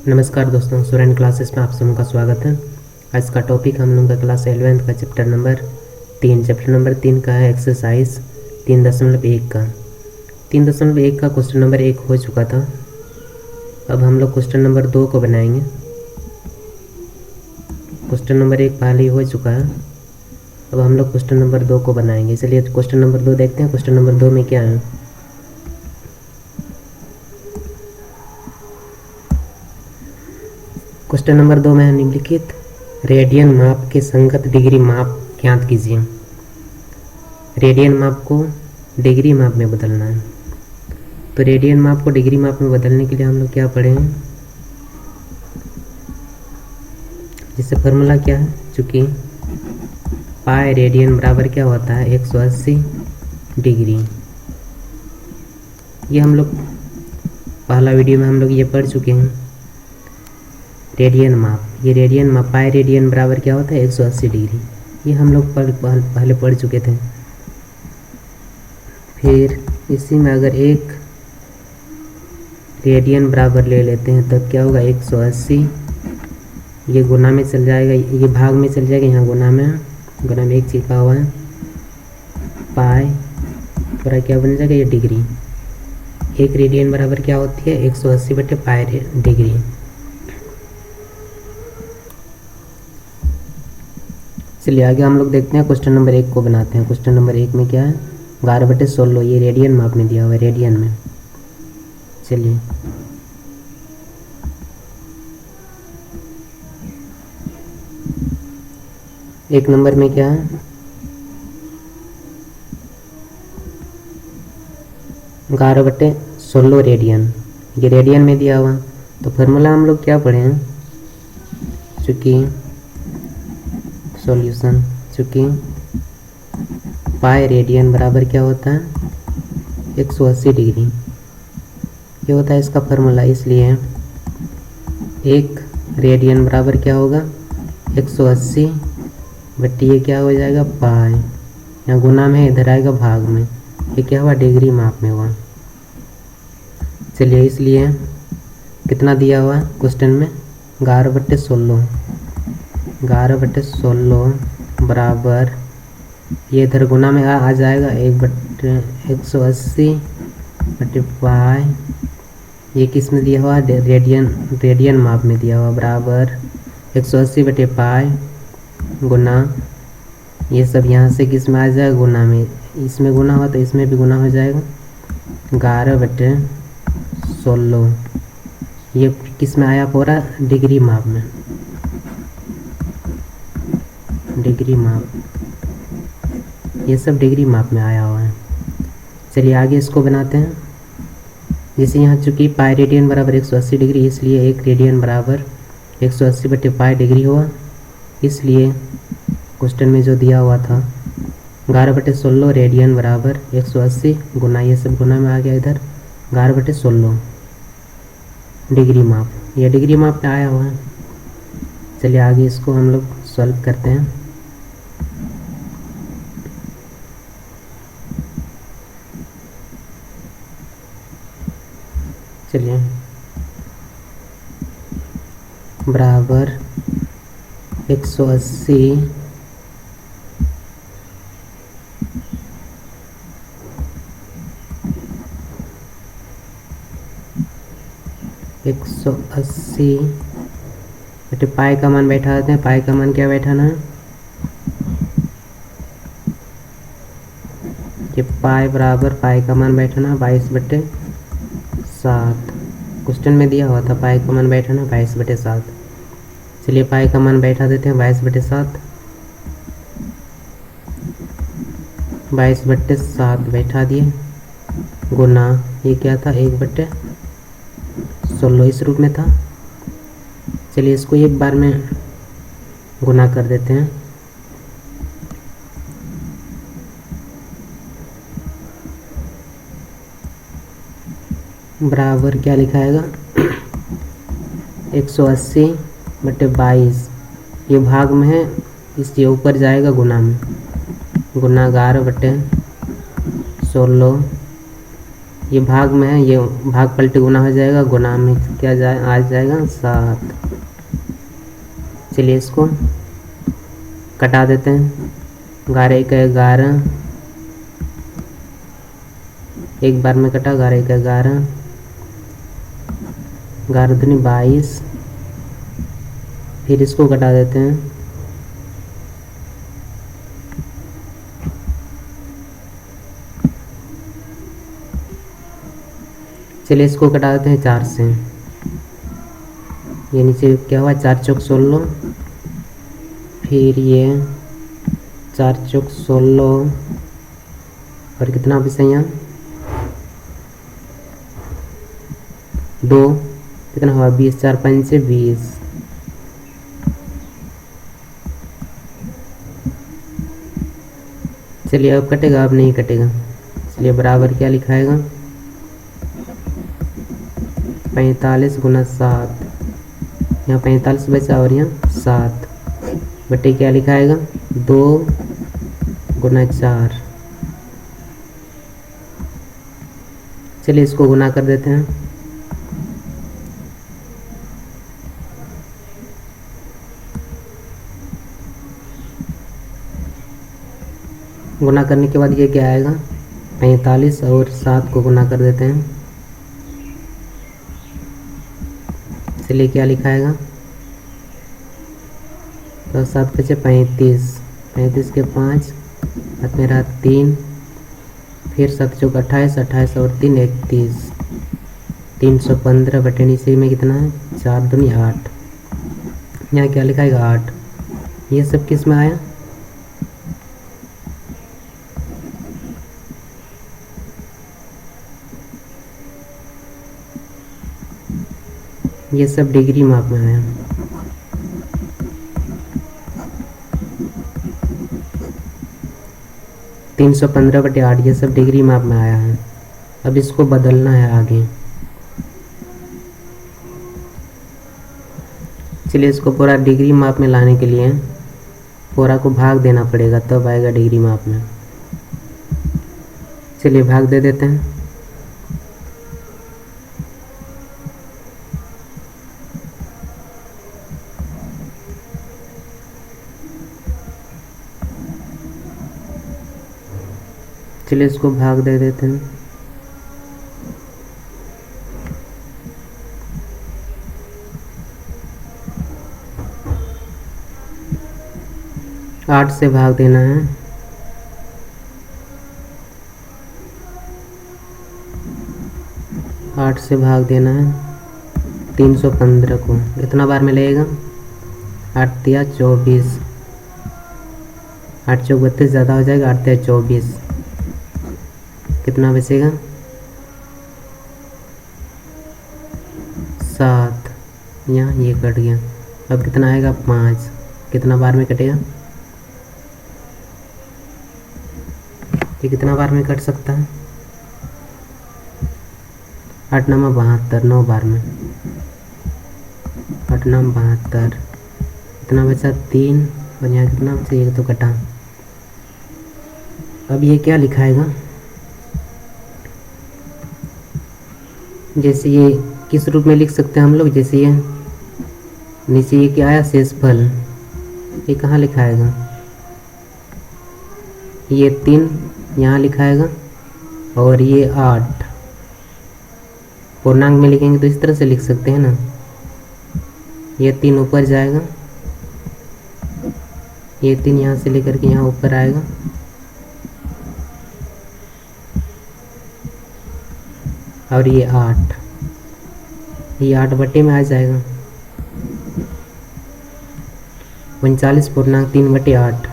नमस्कार दोस्तों, student classes में आप सबों का स्वागत है। आज का टॉपिक हम लोग का क्लास 11th का चैप्टर नंबर 3 का है एक्सरसाइज 3.1 का 3.1 का क्वेश्चन नंबर 1 हो चुका था। अब हम लोग क्वेश्चन नंबर 2 को बनाएंगे। क्वेश्चन नंबर 1 पहले ही हो चुका है। अब हम लोग क्वेश्चन नंबर 2 को बनाएंगे। चलिए क्वेश्चन नंबर 2 देखते हैं। क्वेश्चन नंबर 2 में क्या है। क्वेश्चन नंबर 2 में है निम्नलिखित रेडियन माप के संगत डिग्री माप ज्ञात कीजिए। रेडियन माप को डिग्री माप में बदलना है। तो रेडियन माप को डिग्री माप में बदलने के लिए हम लोग क्या पढ़े हैं, जिससे फार्मूला क्या है, चूँकि पाई रेडियन बराबर क्या होता है 180 डिग्री। ये हम लोग पहला वीडियो में हम लोग ये पढ़ चुके हैं। रेडियन माप, ये रेडियन माप पाई रेडियन बराबर क्या होता है 180 डिग्री। ये हम लोग पहले पढ़ चुके थे। फिर इसी में अगर एक रेडियन बराबर ले लेते हैं तब क्या होगा 180, ये गुना में चल जाएगा, ये भाग में चल जाएगा, यहाँ गुना में एक चिपका हुआ है पाई, पूरा क्या बन जाएगा ये डिग्री। एक रेडियन बराबर क्या होती है 180 बटे पाई डिग्री। चलिए आगे हम लोग देखते हैं। क्वेश्चन नंबर 1 को बनाते हैं। क्वेश्चन नंबर 1 में क्या है 11/16, ये रेडियन माप में दिया हुआ है, रेडियन में। चलिए एक नंबर में क्या है 11/16 रेडियन, ये रेडियन में दिया हुआ। तो फार्मूला हम लोग क्या पढ़े हैं, चूँकि सॉल्यूशन, चूँकि पाई रेडियन बराबर क्या होता है 180 डिग्री, ये होता है इसका फार्मूला। इसलिए एक रेडियन बराबर क्या होगा 180 बट ये क्या हो जाएगा पाई, यहाँ गुना में इधर आएगा भाग में, ये क्या हुआ डिग्री माप में हुआ। चलिए इसलिए कितना दिया हुआ है क्वेश्चन में 11/16 बराबर, ये इधर गुना में आ जाएगा 1/180 बटे पाई, ये किस में दिया हुआ रेडियन माप में दिया हुआ, बराबर 180 बटे पाई गुना, ये सब यहाँ से किस में आ जाएगा गुना में, इसमें गुना हुआ तो इसमें भी गुना हो जाएगा 11/16, ये किस में आया पूरा डिग्री माप में, डिग्री माप, ये सब डिग्री माप में आया हुआ है। चलिए आगे इसको बनाते हैं। जैसे यहाँ चूँकि पाई रेडियन बराबर 180 डिग्री, इसलिए एक रेडियन बराबर 180 बटे पाई डिग्री हुआ। इसलिए क्वेश्चन में जो दिया हुआ था 11/16 रेडियन बराबर 180 गुना, ये सब गुना में आ गया इधर 11/16 डिग्री माप, ये डिग्री माप में आया हुआ है। चलिए आगे इसको हम लोग सॉल्व करते हैं। चलिए बराबर 180 बटे पाई का मान बैठा देते हैं। पाई का मान क्या बैठाना है, ये पाई बराबर पाई का मान बैठाना 22/7। क्वेश्चन में दिया हुआ था पाई का मान बैठाना 22/7। चलिए पाई का मान बैठा देते हैं 22/7, 22/7 बैठा दिए गुना, ये क्या था 1/16 इस रूप में था। चलिए इसको एक बार में गुना कर देते हैं। बराबर क्या लिखाएगा 180 बटे 22, ये भाग में है, इसके ऊपर जाएगा गुना में, गुना 11/16 ये भाग में है, ये भाग पलटे गुना हो जाएगा, गुना में क्या आ जाएगा 7। चलिए इसको कटा देते हैं। 11 एक 11, एक बार में कटा। 11 एक 11, 11 दूनी 22। फिर इसको कटा देते हैं। चलिए इसको कटा देते हैं 4 से। ये नीचे क्या हुआ, 4 चौक 16, फिर ये 4 चौक 16 और कितना बचा यहाँ 2, कितना हुआ 20, 4 5 से 20। चलिए अब कटेगा, अब नहीं कटेगा। चलिए बराबर क्या लिखाएगा 45 गुना 7, यहाँ 45 बचा और यहाँ 7 बटे क्या लिखाएगा 2 गुना 4। चलिए इसको गुना कर देते हैं। गुना करने के बाद ये क्या आएगा 45 और 7 को गुना कर देते हैं। चलिए क्या लिखाएगा तो 7 बचे 35, 35 के 5 हाथ में रहा 3, फिर 7 चौक 28, 28 और 3 31, 315 बटे नीचे में कितना है 4 दूनी 8। यहाँ क्या लिखाएगा 8। ये सब किस में आया ये सब डिग्री माप में आया। तीन 315/8 ये सब डिग्री माप में आया है। अब इसको बदलना है आगे। चलिए इसको पूरा डिग्री माप में लाने के लिए पूरा को भाग देना पड़ेगा, तब आएगा डिग्री माप में। चलिए भाग दे देते हैं। चलिए इसको भाग दे देते हैं। आठ से भाग देना है। आठ से भाग देना है 315 को। कितना बार में लगेगा 8 तिया 24, 8 चौक 32 ज़्यादा हो जाएगा, 8 तिया 24। कितना बचेगा 7, यहाँ ये कट गया। अब कितना आएगा 5, कितना बार में कटेगा ये कितना बार में कट सकता है 8 9 72, 9 बार में 8 9 72। कितना बचा 3 और यहाँ कितना बचा एक तो कटा। अब ये क्या लिखाएगा जैसे ये किस रूप में लिख सकते हैं हम लोग, जैसे ये नीचे ये क्या आया शेषफल, ये कहाँ लिखाएगा ये 3 यहाँ लिखाएगा और ये 8 पूर्णांक में लिखेंगे तो इस तरह से लिख सकते हैं ना। ये 3 ऊपर जाएगा, ये 3 यहाँ से लेकर के यहाँ ऊपर आएगा और ये 8, ये 8 बटे में आ जाएगा 39 पूर्णांक 3/8।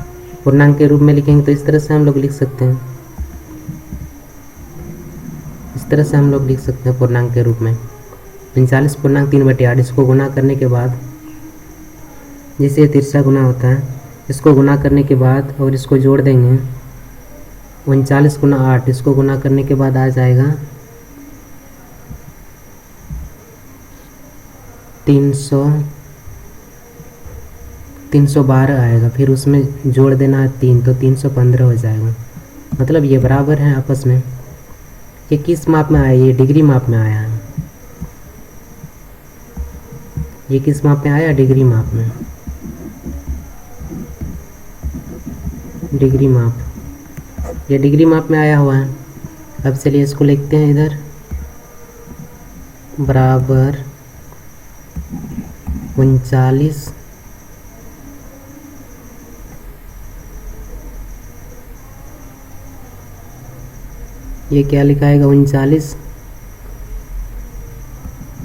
पूर्णांक के रूप में लिखेंगे तो इस तरह से हम लोग लिख सकते हैं, इस तरह से हम लोग लिख सकते हैं पूर्णांक के रूप में 39 पूर्णांक 3/8। इसको गुना करने के बाद जैसे तिरछा गुना होता है, इसको गुना करने के बाद और इसको जोड़ देंगे 39 गुना 8, इसको गुना करने के बाद आ जाएगा 312 आएगा। फिर उसमें जोड़ देना है 3 तो 315 हो जाएगा। मतलब ये बराबर है आपस में। ये किस माप में आया? ये डिग्री माप में आया है। ये किस माप में आया? डिग्री माप में। डिग्री माप, ये डिग्री माप में आया हुआ है। अब चलिए इसको लिखते हैं इधर, बराबर 39। ये क्या लिखाएगा? 39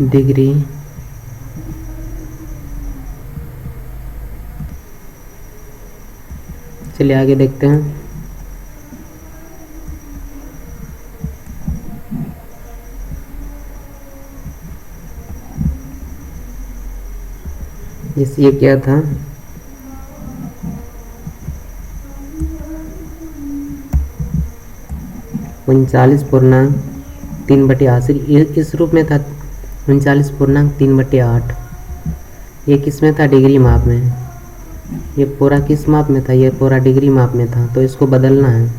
डिग्री चलिए आगे देखते हैं। ये क्या था? उनचालीस पूर्णांक 3/8 इस रूप में था। 39.3/8 ये किस में था? डिग्री माप में। ये पूरा किस माप में था? ये पूरा डिग्री माप में था। तो इसको बदलना है,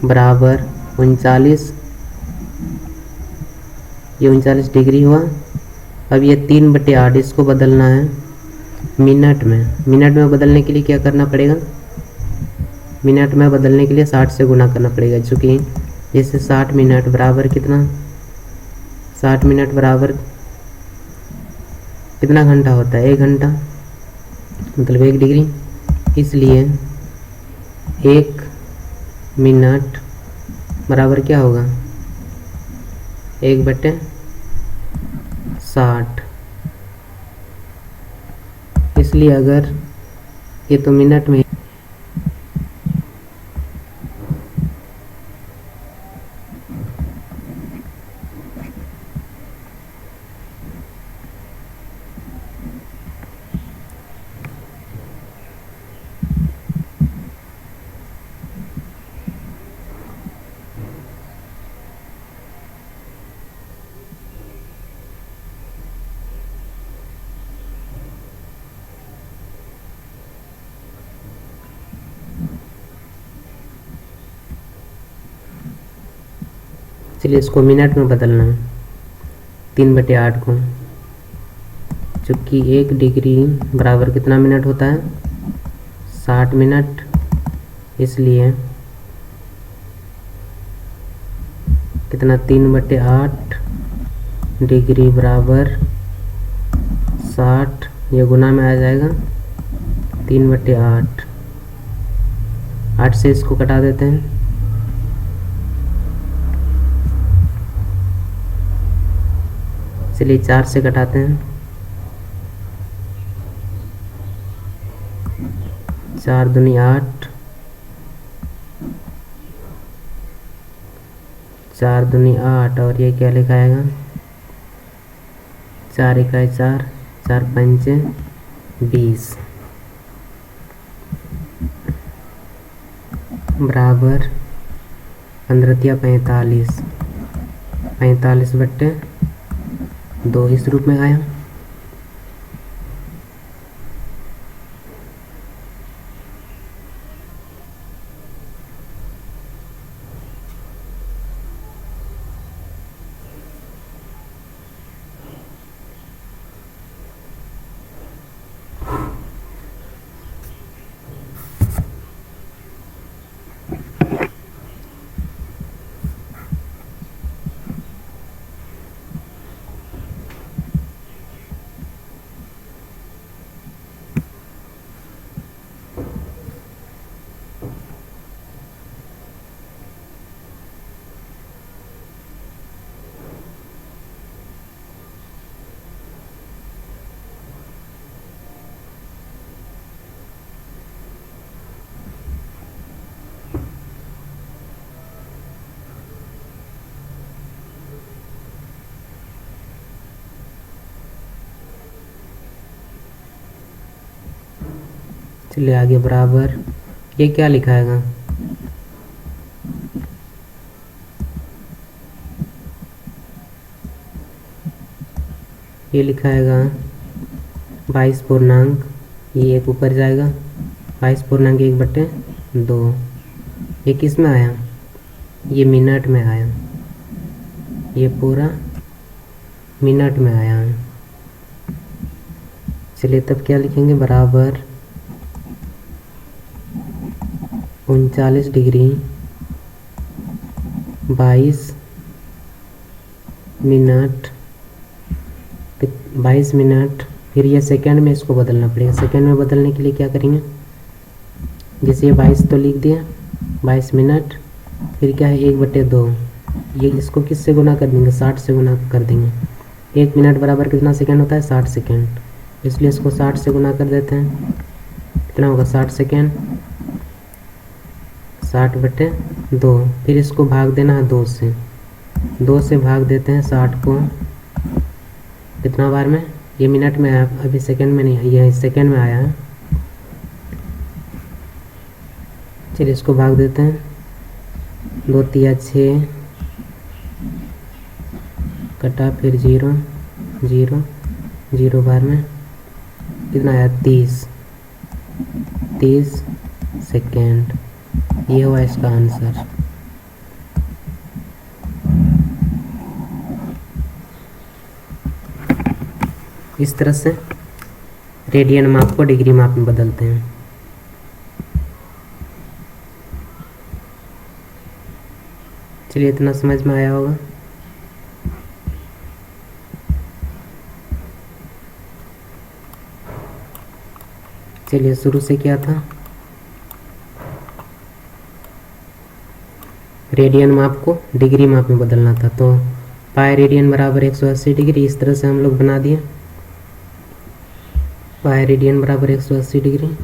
बराबर 39, ये 39 डिग्री हुआ। अब ये 3/8 इसको बदलना है मिनट में। मिनट में बदलने के लिए क्या करना पड़ेगा? मिनट में बदलने के लिए 60 से गुना करना पड़ेगा, चूँकि जैसे 60 मिनट बराबर कितना? 60 मिनट बराबर कितना घंटा होता है? 1 घंटा, मतलब 1 डिग्री। इसलिए 1 मिनट बराबर क्या होगा? 1/60। इसलिए अगर ये तो मिनट में, चलिए इसको मिनट में बदलना है 3/8 को, चूँकि 1 डिग्री बराबर कितना मिनट होता है? 60 मिनट। इसलिए कितना? 3/8 डिग्री बराबर 60, ये गुना में आ जाएगा 3/8। 8 से इसको कटा देते हैं। चलिए 4 से घटाते हैं। 4 दूनी 8, 4 दूनी 8, और ये क्या लिखाएगा? 4 इकाई 4, 4 पंचे 20 बराबर 15 45, 45/2 इस रूप में आया। चलिए आगे, बराबर ये क्या लिखाएगा? ये लिखाएगा 22 पूर्णांक, ये एक ऊपर जाएगा 22 पूर्णांक 1/2। ये किस में आया? ये मिनट में आया, ये पूरा मिनट में आया है। चलिए तब क्या लिखेंगे, बराबर 39 डिग्री 22 मिनट 22 मिनट। फिर ये सेकंड में इसको बदलना पड़ेगा। सेकंड में बदलने के लिए क्या करेंगे, जैसे ये 22 तो लिख दिया, 22 मिनट, फिर क्या है 1/2, ये इसको किससे गुना कर देंगे, 60 से गुना कर देंगे। 1 मिनट बराबर कितना सेकंड होता है, 60 सेकंड, इसलिए इसको 60 से गुना कर देते हैं। कितना होगा 60 सेकंड, 60/2। फिर इसको भाग देना है 2 से, 2 से भाग देते हैं 60 को। कितना बार में, ये मिनट में आया, अभी सेकंड में नहीं आया, ये सेकंड में आया है। चलिए इसको भाग देते हैं, 2 तिया 6 कटा, फिर 0 0 0 बार में कितना आया 30 सेकेंड। ये हुआ इसका आंसर। इस तरह से रेडियन माप को डिग्री माप में बदलते हैं। चलिए इतना समझ में आया होगा। चलिए शुरू से क्या था, रेडियन माप को डिग्री माप में बदलना था, तो पाई रेडियन बराबर 180 डिग्री, इस तरह से हम लोग बना दिए। पाई रेडियन बराबर 180 डिग्री।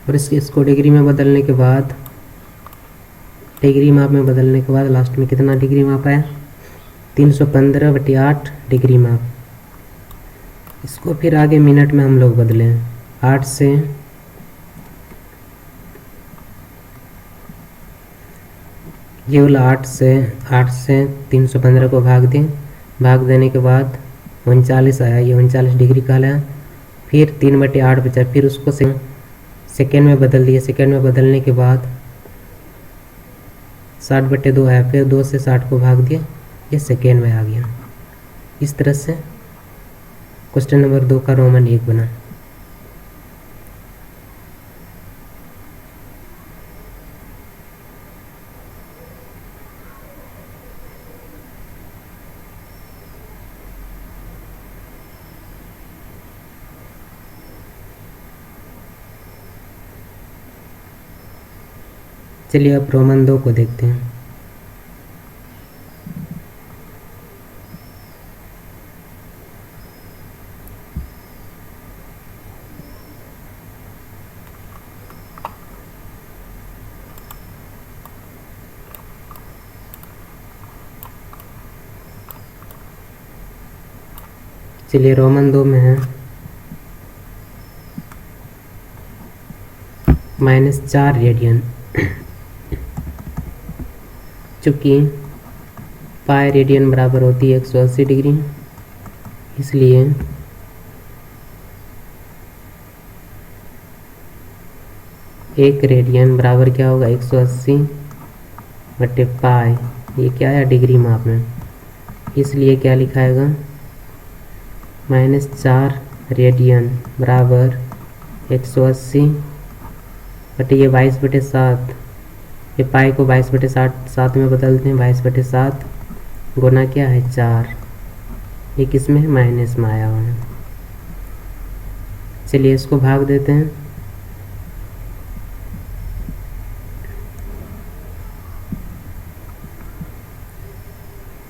और इसको डिग्री में बदलने के बाद, डिग्री माप में बदलने के बाद लास्ट में कितना डिग्री माप आया, 315/8 डिग्री माप। इसको फिर आगे मिनट में हम लोग बदले, 8 से ये वाला 8 से 315 को भाग दें, भाग देने के बाद 39 आया, ये 39 डिग्री कहलाया। फिर 3/8 बचा, फिर उसको सेकेंड में बदल दिया। सेकेंड में बदलने के बाद 60/2 आया, फिर 2 से 60 को भाग दिया, ये सेकेंड में आ गया। इस तरह से क्वेश्चन नंबर 2 का रोमन 1 बना। चलिए अब रोमन 2 को देखते हैं। चलिए रोमन 2 में है -4 रेडियन। चूँकि पाई रेडियन बराबर होती है 180 डिग्री, इसलिए एक रेडियन बराबर क्या होगा 180/पाई। ये क्या है डिग्री माप में, इसलिए क्या लिखाएगा, -4 रेडियन बराबर 180 ये 22/7। ये पाई को 22/7 में बदलते हैं, 22/7 गुना क्या है 4। ये किस में, माइनस में आया हुआ है। चलिए इसको भाग देते हैं।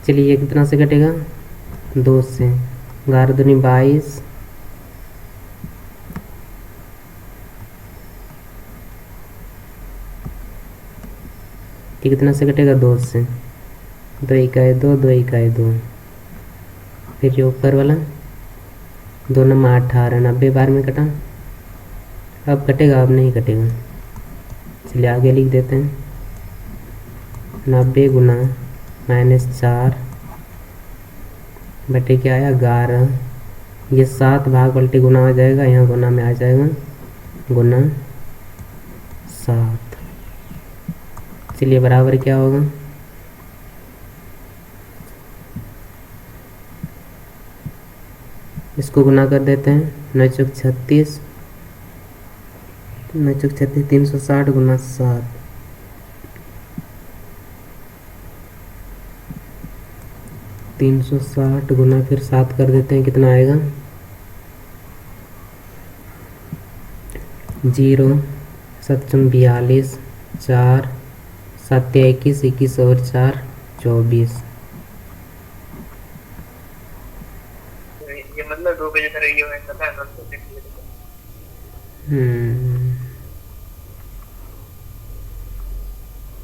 चलिए ये कितना से कटेगा, 2 से, 11 दूनी 22, ये कितना से कटेगा, 2 से, 2 इकाई 2, 2 इकाई 2। फिर जो ऊपर वाला 2 9 18, 90 बार में कटा, अब कटेगा, अब नहीं कटेगा। चलिए आगे लिख देते हैं। 90 गुना -4 बटे क्या आया 11। ये 7 भाग पलटी गुना हो जाएगा, यहाँ गुना में आ जाएगा गुना 7। चलिए बराबर क्या होगा, इसको गुना कर देते हैं। 9 चौक 36, 9 चौक 36 360 गुना 7, 360 गुना फिर 7 कर देते हैं, कितना आएगा 0 7 42 4 7 21 21 और 4 24। ये मतलब 2 बजे तक ये होता है ना, तो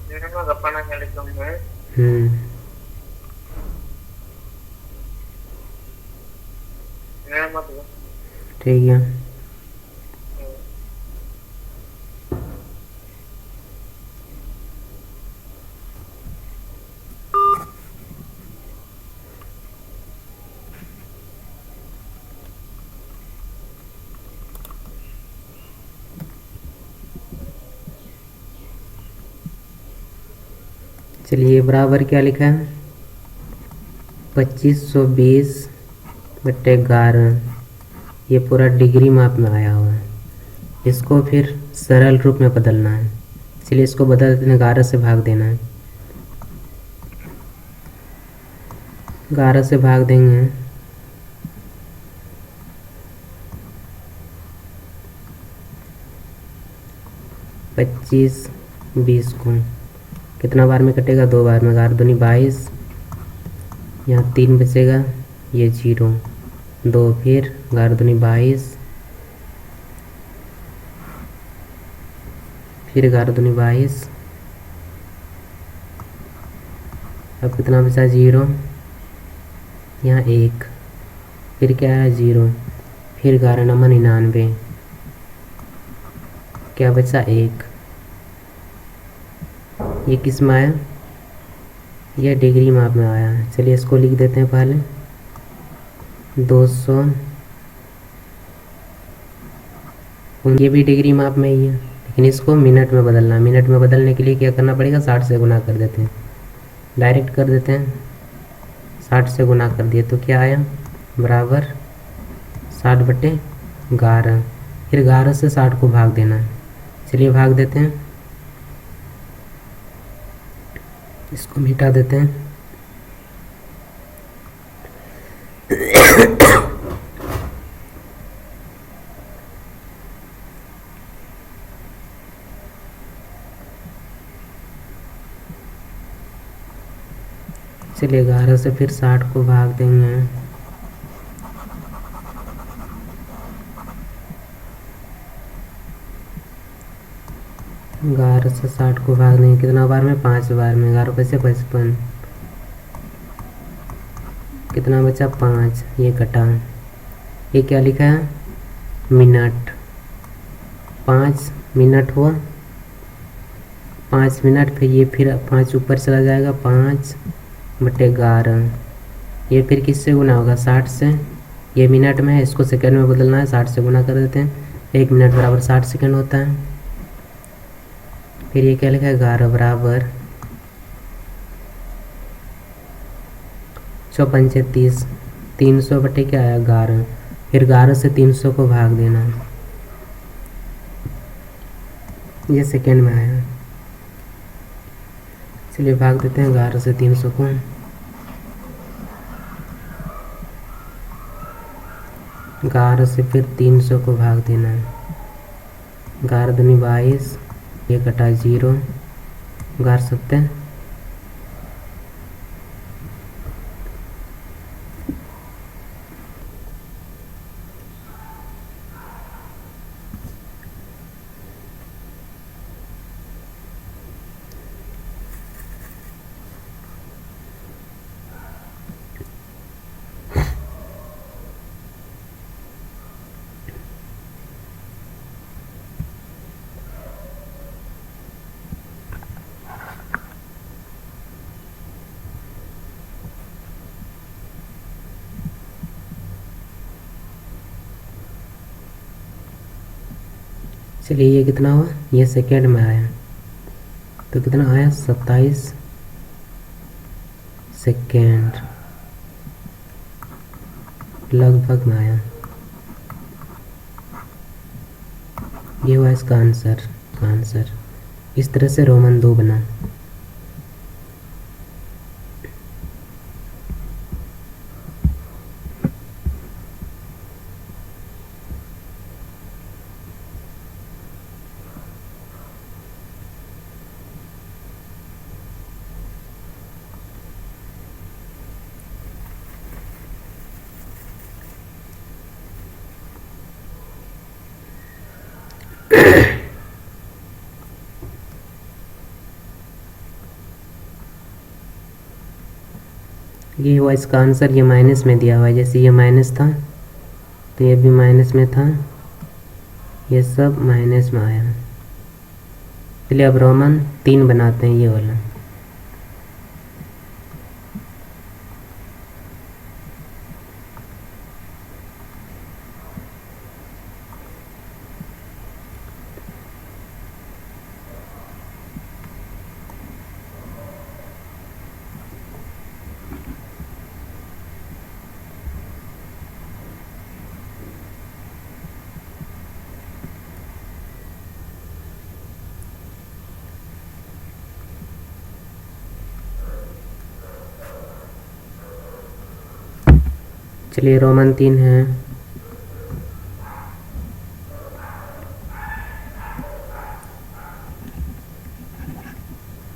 मेरे को गप्पा क्या लिखता हूँ मैं। ठीक है। चलिए बराबर क्या लिखा है 2520 बटे 11। ये पूरा डिग्री माप में आया हुआ है, इसको फिर सरल रूप में बदलना है। चलिए इसको बदल देना, 11 से भाग देना है। 11 से भाग देंगे 25 20 को, कितना बार में कटेगा 2 बार में। 11 दूनी 22, यहाँ 3 बचेगा, ये 0 2 फिर 11 दूनी 22, फिर 11 दूनी 22, अब कितना बचा 0, यहाँ 1, फिर क्या है 0, फिर 11 नंबर 99, क्या बचा 1। ये किस में आया, यह डिग्री माप में आया है। चलिए इसको लिख देते हैं पहले 200, ये भी डिग्री माप में ही है, लेकिन इसको मिनट में बदलना है। मिनट में बदलने के लिए क्या करना पड़ेगा, 60 से गुना कर देते हैं, डायरेक्ट कर देते हैं। 60 से गुना कर दिए तो क्या आया बराबर 60 बटे 11, फिर 11 से 60 को भाग देना है। चलिए भाग देते हैं, इसको मिटा देते हैं। चलिए 11 से फिर 60 को भाग देंगे, ग्यारह से 60 को भाग देंगे, कितना बार में 5 बार में। 11 बचे 55, कितना बचा 5, ये कटा, ये क्या लिखा है मिनट। 5 मिनट हुआ, 5 मिनट, फिर ये फिर 5 ऊपर चला जाएगा, 5 बटे 11, ये फिर किससे गुना होगा 60 से। ये मिनट में है, इसको सेकंड में बदलना है, 60 से गुना कर देते हैं। 1 मिनट बराबर 60 सेकंड होता है। फिर ये क्या लिखा है 11 बराबर 4 30, 300 बटे क्या आया 11, फिर 11 से 300 को भाग देना, ये सेकंड में आया। चलिए भाग देते हैं 11 से 300 को, 11 से फिर 300 को भाग देना है। 11 दूनी 22, ये कटा 0, 11 सत्ते, चलिए ये कितना हुआ, ये सेकेंड में आया, तो कितना आया 27 सेकेंड लगभग में आया। ये हुआ इसका आंसर। इस तरह से रोमन 2 बना। ये हुआ इसका आंसर। ये माइनस में दिया हुआ है, जैसे ये माइनस था तो ये भी माइनस में था, ये सब माइनस में आया। चलिए अब रोमन 3 बनाते हैं, ये वाला। चलिए रोमन 3 है।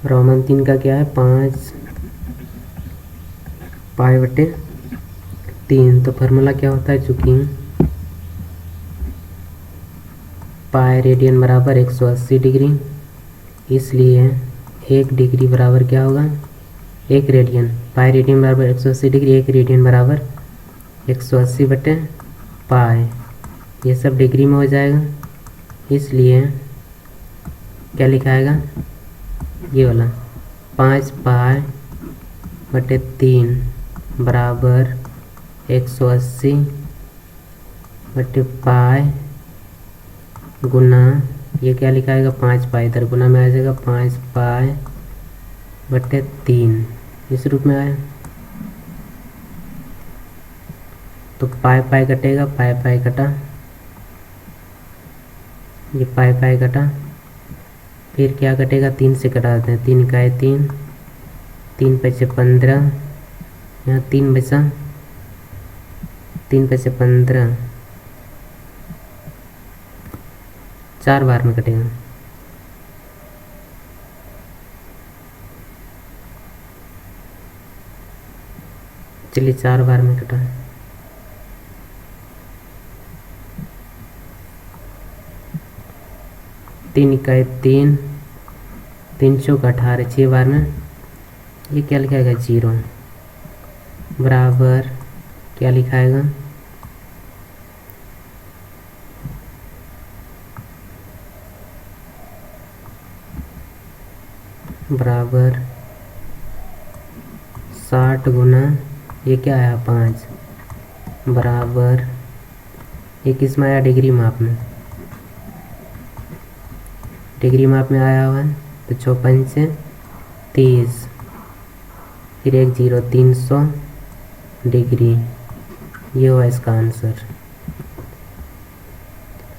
रोमन 3 का क्या है, 5 π/3। तो फार्मूला क्या होता है, चूँकि पाई रेडियन बराबर 180 डिग्री, इसलिए 1 डिग्री बराबर क्या होगा, 1 रेडियन। पाई रेडियन बराबर 180 डिग्री, 1 रेडियन बराबर 180/पाई। ये सब डिग्री में हो जाएगा, इसलिए क्या लिखाएगा, ये वाला 5 π/3 बराबर 180/पाई गुना, ये क्या लिखाएगा, 5 पाई, इधर गुना में आ जाएगा 5 π/3, इस रूप में आया। तो पाई कटेगा, पाई कटा, ये पाई कटा, फिर क्या कटेगा, 3 से कटा देते हैं, 3 का 3, 3 5 15, यहाँ 3 बचा, 3 5 15, 4 बार में कटेगा। चलिए 4 बार में कटा, 3 का 3, 3 चौक 18, 6 बार में, ये क्या लिखाएगा, 0 बराबर क्या लिखाएगा, बराबर 60 गुना, ये क्या आया 5, बराबर, ये किस में आया, डिग्री माप में, डिग्री माप में आया हुआ है। तो 54 से 30, फिर 1 0, 300 डिग्री, ये हुआ इसका आंसर,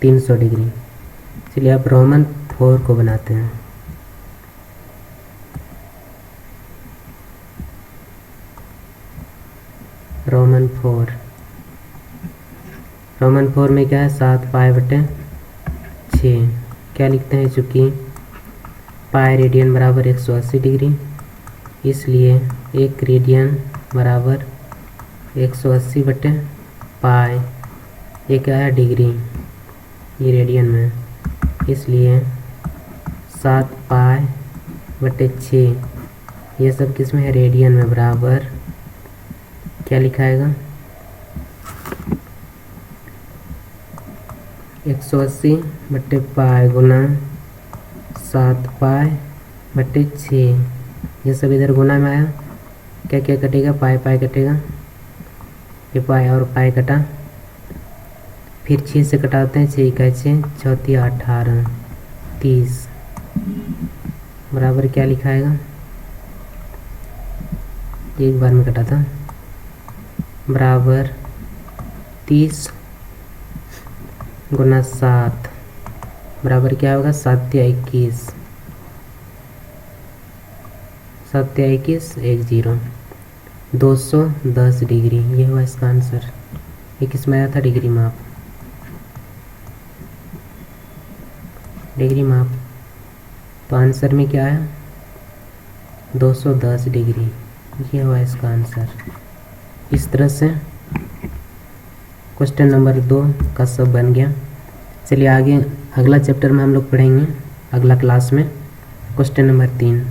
300 डिग्री। चलिए अब रोमन 4 को बनाते हैं। रोमन 4 में क्या है, 7 π/6, क्या लिखते हैं, चूँकि पाई रेडियन बराबर 180 डिग्री, इसलिए 1 रेडियन बराबर 180/पाई, ये क्या है, डिग्री, ये रेडियन में, इसलिए 7 π/6, ये सब किस में है, रेडियन में, बराबर क्या लिखाएगा, 180/पाई गुना 7 π/6, ये सब इधर गुना में आया, क्या क्या कटेगा, पाई कटेगा, ये पाई और पाई कटा, फिर 6 से कटाते हैं, 6 का 6, 6 18, 30 बराबर क्या लिखाएगा, एक बार में कटा था, बराबर 30 गुना 7 बराबर क्या होगा, 7 या 21, 7 या 21 10, 210 डिग्री, ये हुआ इसका आंसर। ये किस में आया था, डिग्री माप, डिग्री माप। तो आंसर में क्या आया, 210 डिग्री, ये हुआ इसका आंसर। इस तरह से क्वेश्चन नंबर 2 का सब बन गया। चलिए आगे अगला चैप्टर में हम लोग पढ़ेंगे अगला क्लास में क्वेश्चन नंबर 3।